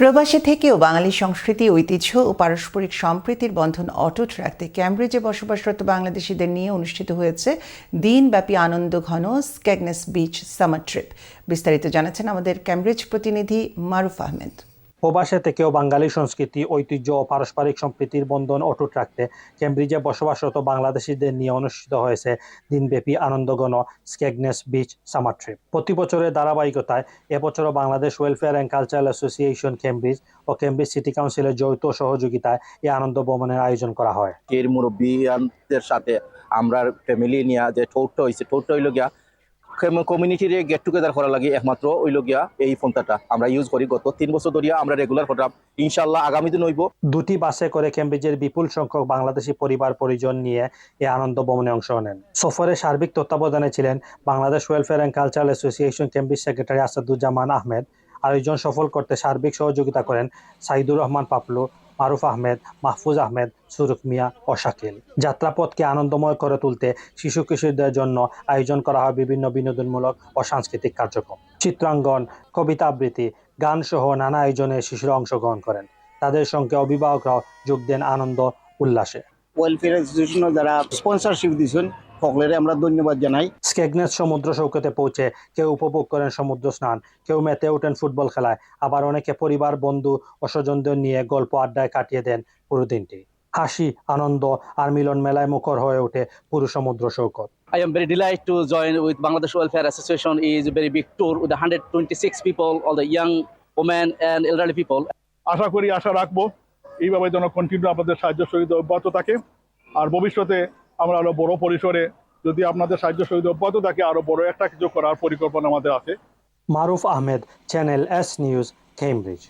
প্রবাসে থেকেও বাঙালি সংস্কৃতি, ঐতিহ্য ও পারস্পরিক সম্প্রীতির বন্ধন অটুট রাখতে ক্যামব্রিজে বসবাসরত বাংলাদেশিদের নিয়ে অনুষ্ঠিত হয়েছে দিনব্যাপী আনন্দঘন স্কেগনেস বিচ সামার ট্রিপ। বিস্তারিত জানাচ্ছেন আমাদের ক্যামব্রিজ প্রতিনিধি মারুফ আহমেদ। প্রবাসে থেকেও বাঙালি সংস্কৃতি, ঐতিহ্য ও পারস্পরিক সম্প্রীতির বন্ধন অটুট রাখতে ক্যামব্রিজে বসবাসরত বাংলাদেশিদের নিয়ে অনুষ্ঠিত হয়েছে দিনব্যাপী আনন্দঘন স্কেগনেস বিচ সামার ট্রিপ। প্রতি বছরের ধারাবাহিকতায় এবছরও Bangladesh welfare and cultural association Cambridge ও ক্যামব্রিজ সিটি কাউন্সিলের যৌথ সহযোগিতায় এই আনন্দ ভ্রমণের আয়োজন করা হয়। এর মুরব্বীদের সাথে আমরা ফ্যামিলি নিয়ে যে টোরটা হইল গিয়া কমিউনিটির গেট টুগেদার করা লাগে একমাত্র হইল গিয়া এই ফোনটা আমরা ইউজ করি গত 3 বছর ধরে আমরা রেগুলার প্রোগ্রাম ইনশাআল্লাহ আগামী দিন হইব। দুটি বাসে করে ক্যামব্রিজের বিপুল সংখ্যক বাংলাদেশি পরিবার পরিজন নিয়ে এই আনন্দ ভ্রমণে অংশ নেন। সফরে সার্বিক তত্ত্বাবধানে ছিলেন Bangladesh welfare and cultural association Cambridge secretary Asaduzzaman Ahmed. আয়োজন সফল করতে সার্বিক সহযোগিতা করেন সাইদুর রহমান পাপলু, মারুফ আহমেদ, মাহফুজ আহমেদ, সুরুখ মিয়া ও শাকিল। যাত্রাপথকে আনন্দময় করে তুলতে শিশু কিশোরদের জন্য আয়োজন করা হয় বিভিন্ন বিনোদনমূলক ও সাংস্কৃতিক কার্যক্রম, চিত্রাঙ্গন, কবিতা আবৃত্তি, গান সহ নানা আয়োজনে শিশুরা অংশগ্রহণ করেন। তাদের সঙ্গে অভিভাবকরাও যোগ দেন আনন্দ উল্লাসে। ওয়েলফেয়ার অ্যাসোসিয়েশন যারা স্পন্সরশিপ দিয়েছেন সকলের আমরা ধন্যবাদ জানাই। স্কেগনেস সমুদ্র সৈকতে পৌঁছে কেউ উপভোগ করেন সমুদ্র স্নান, কেউ মেতে ওঠেন ফুটবল খেলায়, আবার অনেকে পরিবার, বন্ধু ও স্বজনদের নিয়ে গল্প আড্ডায় কাটিয়ে দেন পুরো দিনটি। হাসি, আনন্দ আর মিলন মেলায় মুখর হয়ে ওঠে পুরো সমুদ্র সৈকত। I am very delighted to join with Bangladesh Welfare Association. Is a very big tour with 126 people, all the young women and elderly people. আশা রাখবো এইভাবে যেন কন্টিনিউ আপনাদের সাহায্য সহযোগিতা অব্যাহত থাকে, আর ভবিষ্যতে আমরা আরো বড় পরিসরে যদি আপনাদের সাহায্য সহযোগিতা অব্যাহত থাকে আরো বড় একটা কিছু করার পরিকল্পনা আমাদের আছে। Maruf Ahmed, channel S news, Cambridge.